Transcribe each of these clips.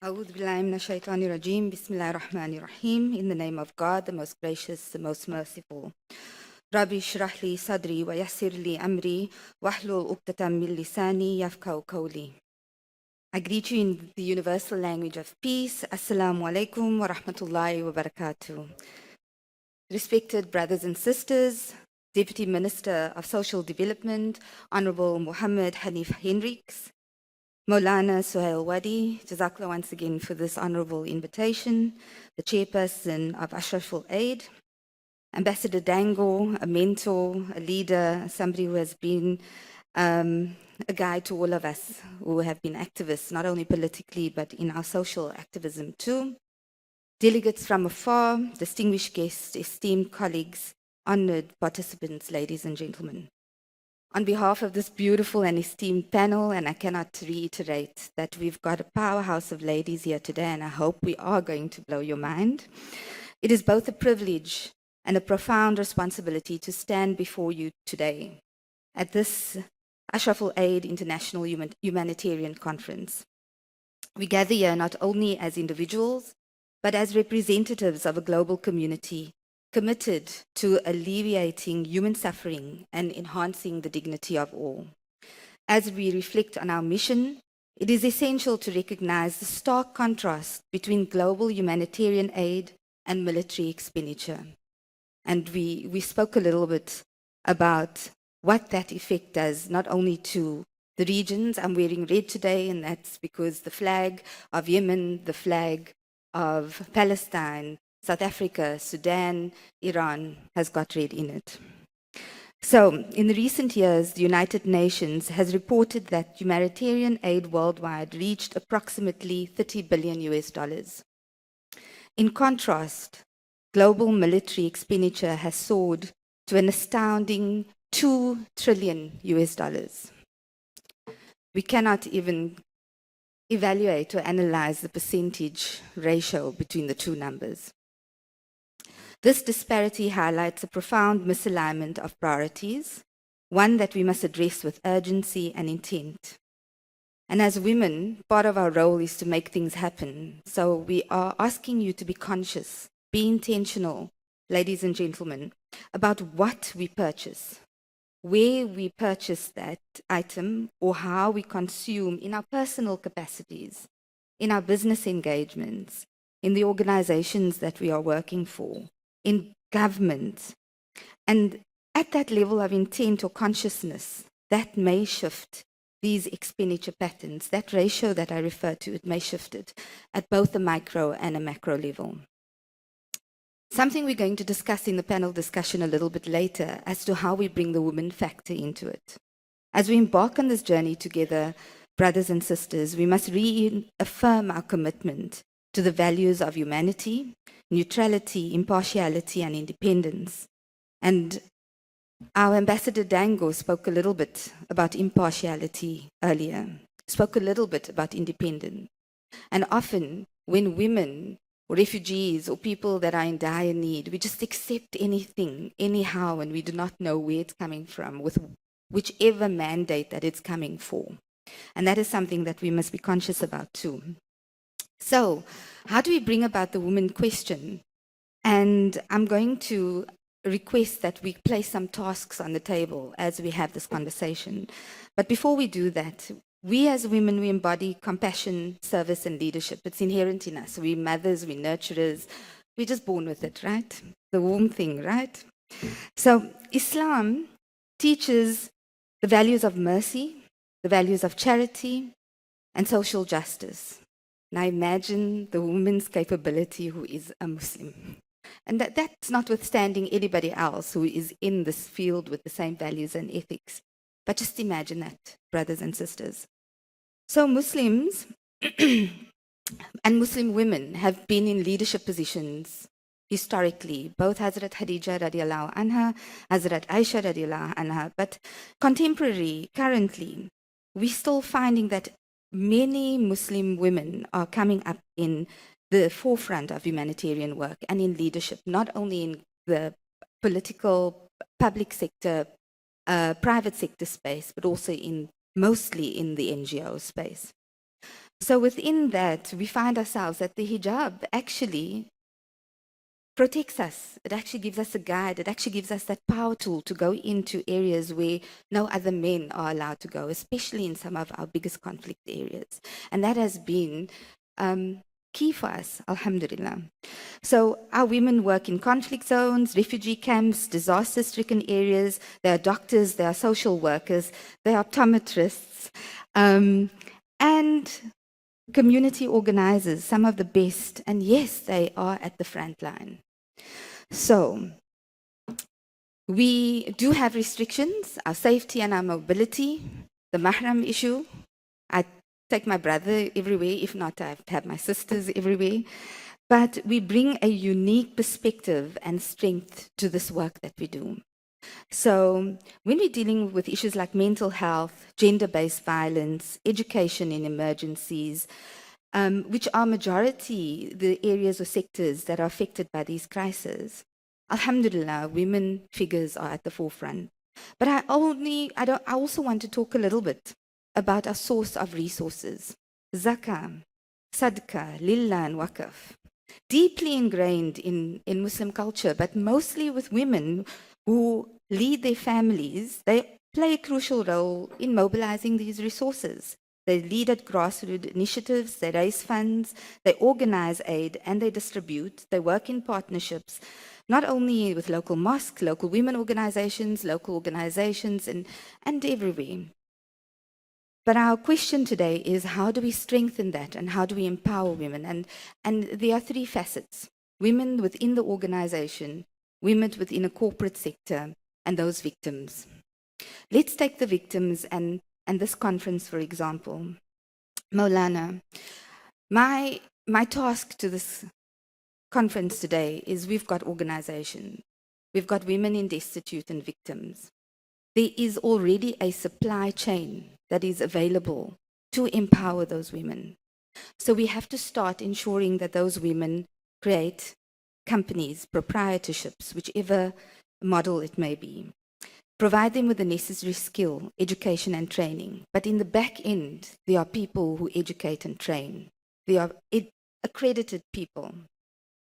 أعوذ بالله من الشيطان الرجيم بسم الله الرحمن الرحيم. In the name of God, the most gracious, the most merciful. ربي اشرح لي صدري ويسر لي أمري واحلل عقدة من لساني يفقهوا قولي. I greet you in the universal language of peace. Assalamu alaikum wa rahmatullahi wa barakatuh. Respected brothers and sisters, Deputy Minister of Social Development, Honorable Muhammad Hanif Hendricks, Maulana Suhail Wadi, Jazakallah once again for this honorable invitation, the chairperson of Ashraful Aid, Ambassador Dango, a mentor, a leader, somebody who has been a guide to all of us who have been activists, not only politically, but in our social activism too. Delegates from afar, distinguished guests, esteemed colleagues, honored participants, ladies and gentlemen. On behalf of this beautiful and esteemed panel, and I cannot reiterate that we've got a powerhouse of ladies here today, and I hope we are going to blow your mind. It is both a privilege and a profound responsibility to stand before you today at this Ashraful Aid International Humanitarian Conference. We gather here not only as individuals, but as representatives of a global community committed to alleviating human suffering and enhancing the dignity of all. As we reflect on our mission, it is essential to recognize the stark contrast between global humanitarian aid and military expenditure. And we spoke a little bit about what that effect does, not only to the regions. I'm wearing red today, and that's because the flag of Yemen, the flag of Palestine, South Africa, Sudan, Iran has got red in it. So, in the recent years, the United Nations has reported that humanitarian aid worldwide reached approximately 30 billion US dollars. In contrast, global military expenditure has soared to an astounding 2 trillion US dollars. We cannot even evaluate or analyze the percentage ratio between the two numbers. This disparity highlights a profound misalignment of priorities, one that we must address with urgency and intent. And as women, part of our role is to make things happen. So we are asking you to be conscious, be intentional, ladies and gentlemen, about what we purchase, where we purchase that item, or how we consume in our personal capacities, in our business engagements, in the organizations that we are working for, in government. And at that level of intent or consciousness, that may shift these expenditure patterns. That ratio that I referred to, it may shift it at both a micro and a macro level. Something we're going to discuss in the panel discussion a little bit later as to how we bring the woman factor into it. As we embark on this journey together, brothers and sisters, we must reaffirm our commitment to the values of humanity, neutrality, impartiality, and independence. And our Ambassador Dango spoke a little bit about impartiality earlier, spoke a little bit about independence. And often, when women, or refugees, or people that are in dire need, we just accept anything, anyhow, and we do not know where it's coming from, with whichever mandate that it's coming for. And that is something that we must be conscious about too. So, how do we bring about the woman question? And I'm going to request that we place some tasks on the table as we have this conversation. But before we do that, we as women, we embody compassion, service, and leadership. It's inherent in us. We're mothers, we're nurturers. We're just born with it, right? The womb thing, right? So Islam teaches the values of mercy, the values of charity, and social justice. Now imagine the woman's capability who is a Muslim. And that's notwithstanding anybody else who is in this field with the same values and ethics. But just imagine that, brothers and sisters. So Muslims and Muslim women have been in leadership positions historically, both Hazrat Khadija radiallahu anha, Hazrat Aisha radiallahu anha. But contemporary, currently, we're still finding that many Muslim women are coming up in the forefront of humanitarian work and in leadership, not only in the political, public sector, private sector space, but also mostly in the NGO space. So within that, we find ourselves that the hijab actually protects us. It actually gives us a guide. It actually gives us that power tool to go into areas where no other men are allowed to go, especially in some of our biggest conflict areas. And that has been key for us, alhamdulillah. So our women work in conflict zones, refugee camps, disaster-stricken areas. They are doctors, they are social workers, they are optometrists, and community organizers, some of the best. And yes, they are at the front line. So we do have restrictions, our safety and our mobility, the mahram issue. I take my brother everywhere, if not, I have my sisters everywhere. But we bring a unique perspective and strength to this work that we do. So when we're dealing with issues like mental health, gender-based violence, education in emergencies, which are majority the areas or sectors that are affected by these crises, alhamdulillah, women figures are at the forefront. But I also want to talk a little bit about our source of resources. Zakah, sadaqah, lillah, and waqf. Deeply ingrained in Muslim culture, but mostly with women who lead their families, they play a crucial role in mobilizing these resources. They lead at grassroots initiatives, they raise funds, they organize aid, and they distribute. They work in partnerships, not only with local mosques, local women organizations, and everywhere. But our question today is, how do we strengthen that and how do we empower women? And there are three facets: women within the organization, women within a corporate sector, and those victims. Let's take the victims and this conference, for example. Maulana, my task to this conference today is we've got organization. We've got women in destitute and victims. There is already a supply chain that is available to empower those women. So we have to start ensuring that those women create companies, proprietorships, whichever model it may be. Provide them with the necessary skill, education, and training. But in the back end, there are people who educate and train. There are accredited people.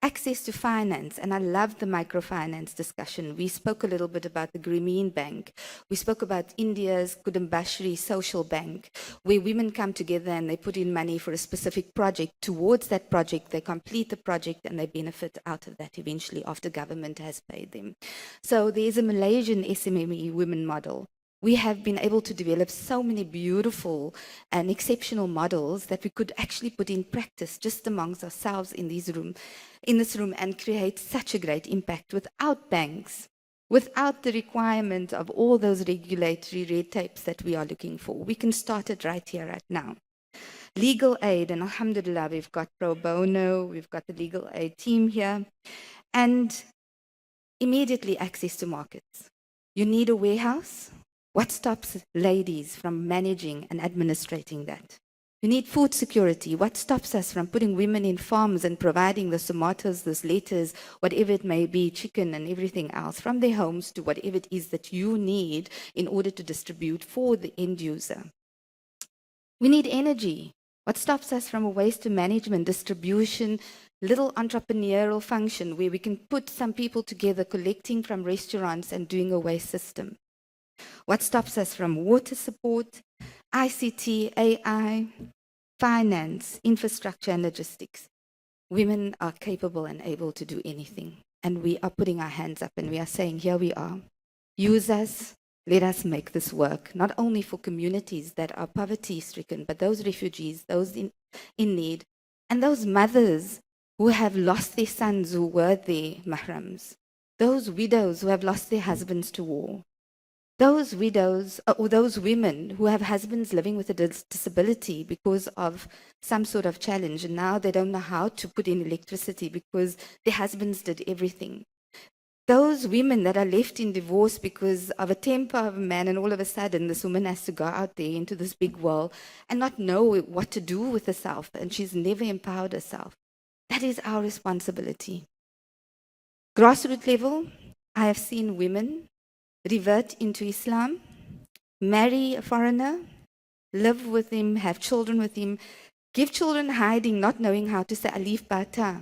Access to finance, and I love the microfinance discussion. We spoke a little bit about the Grameen Bank. We spoke about India's Kudumbashri Social Bank, where women come together and they put in money for a specific project. Towards that project, they complete the project and they benefit out of that eventually after government has paid them. So there's a Malaysian SMME women model. We have been able to develop so many beautiful and exceptional models that we could actually put in practice just amongst ourselves in this room and create such a great impact without banks, without the requirement of all those regulatory red tapes that we are looking for. We can start it right here, right now. Legal aid, and alhamdulillah, we've got pro bono, we've got the legal aid team here, and immediately access to markets. You need a warehouse. What stops ladies from managing and administrating that? You need food security. What stops us from putting women in farms and providing the tomatoes, those lettuce, whatever it may be, chicken and everything else, from their homes to whatever it is that you need in order to distribute for the end user? We need energy. What stops us from a waste management, distribution, little entrepreneurial function where we can put some people together collecting from restaurants and doing a waste system? What stops us from water support, ICT, AI, finance, infrastructure, and logistics? Women are capable and able to do anything. And we are putting our hands up and we are saying, here we are. Use us. Let us make this work, not only for communities that are poverty-stricken, but those refugees, those in need, and those mothers who have lost their sons who were their mahrams, those widows who have lost their husbands to war, those widows or those women who have husbands living with a disability because of some sort of challenge, and now they don't know how to put in electricity because their husbands did everything. Those women that are left in divorce because of a temper of a man, and all of a sudden this woman has to go out there into this big world and not know what to do with herself, and she's never empowered herself. That is our responsibility. Grassroots level, I have seen women revert into Islam, marry a foreigner, live with him, have children with him, Give children hiding, not knowing how to say alif bata,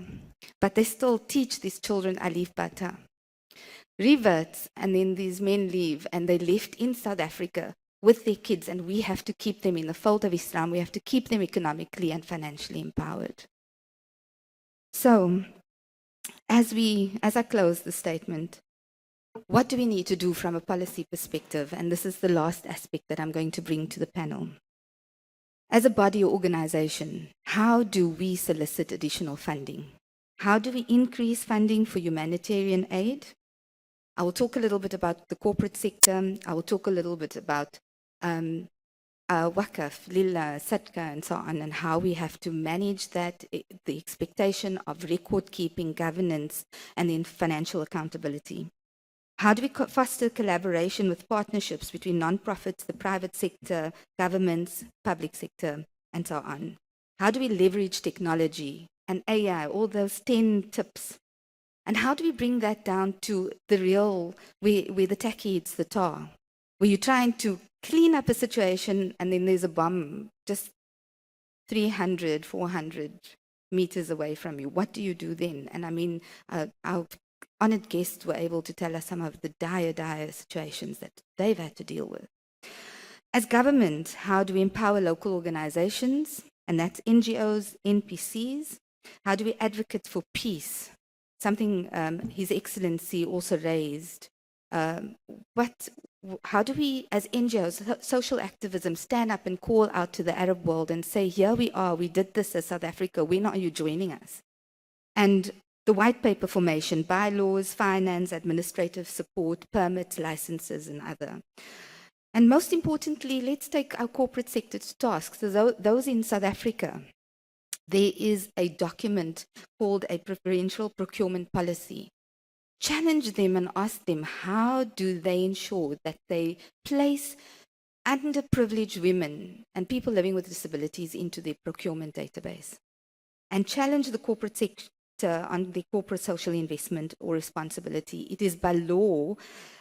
but they still teach these children alif bata. Revert, and then these men leave, and they left in South Africa with their kids, and we have to keep them in the fold of Islam. We have to keep them economically and financially empowered. So, as I close the statement, what do we need to do from a policy perspective? And this is the last aspect that I'm going to bring to the panel. As a body or organization, how do we solicit additional funding? How do we increase funding for humanitarian aid? I will talk a little bit about the corporate sector. I will talk a little bit about Waqf, Lillah, Sadqa, and so on, and how we have to manage that, the expectation of record keeping, governance, and then financial accountability. How do we foster collaboration with partnerships between non-profits, the private sector, governments, public sector, and so on? How do we leverage technology and AI, all those 10 tips? And how do we bring that down to the real, where the tacky hits the tar? Where you're trying to clean up a situation and then there's a bomb just 300, 400 meters away from you. What do you do then? And I mean, our honored guests were able to tell us some of the dire situations that they've had to deal with. As government, how do we empower local organizations? And that's NGOs, NPCs. How do we advocate for peace? Something His Excellency also raised. How do we, as NGOs, social activism, stand up and call out to the Arab world and say, here we are, we did this as South Africa, when are you joining us? And the white paper formation, bylaws, finance, administrative support, permits, licenses, and other. And most importantly, let's take our corporate sector to task. So those in South Africa, there is a document called a preferential procurement policy. Challenge them and ask them, how do they ensure that they place underprivileged women and people living with disabilities into their procurement database? And challenge the corporate sector on the corporate social investment or responsibility. It is by law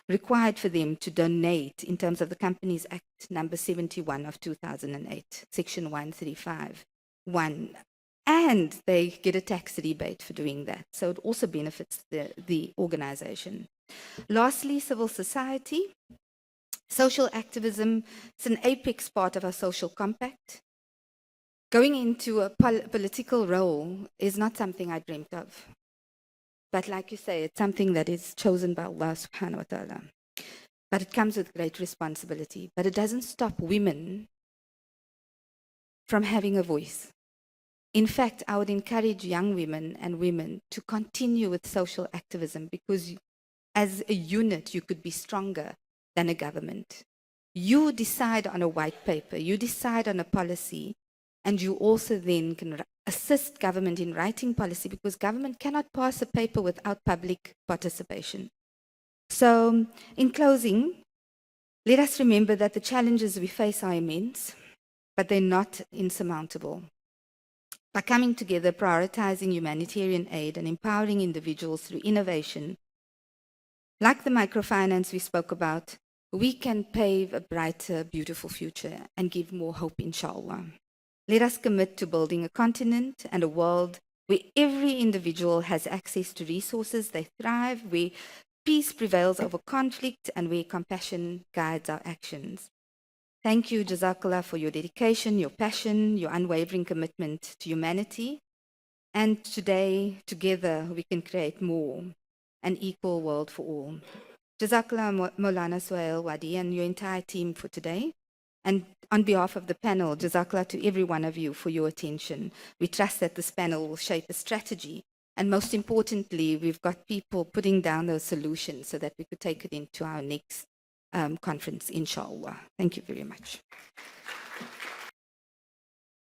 required for them to donate in terms of the Companies Act number 71 of 2008, section 135(1). And they get a tax rebate for doing that. So it also benefits the organization. Lastly, civil society. Social activism is an apex part of our social compact. Going into a political role is not something I dreamt of. But like you say, it's something that is chosen by Allah subhanahu wa ta'ala. But it comes with great responsibility. But it doesn't stop women from having a voice. In fact, I would encourage young women and women to continue with social activism, because as a unit, you could be stronger than a government. You decide on a white paper, you decide on a policy, and you also then can assist government in writing policy, because government cannot pass a paper without public participation. So, in closing, let us remember that the challenges we face are immense, but they're not insurmountable. By coming together, prioritizing humanitarian aid and empowering individuals through innovation, like the microfinance we spoke about, we can pave a brighter, beautiful future and give more hope, inshallah. Let us commit to building a continent and a world where every individual has access to resources, they thrive, where peace prevails over conflict, and where compassion guides our actions. Thank you, Jazakallah, for your dedication, your passion, your unwavering commitment to humanity. And today, together, we can create more, an equal world for all. Jazakallah, Maulana Suhail Wadi, and your entire team for today. And on behalf of the panel, Jazakallah to every one of you for your attention. We trust that this panel will shape a strategy. And most importantly, we've got people putting down those solutions so that we could take it into our next conference, inshallah. Thank you very much.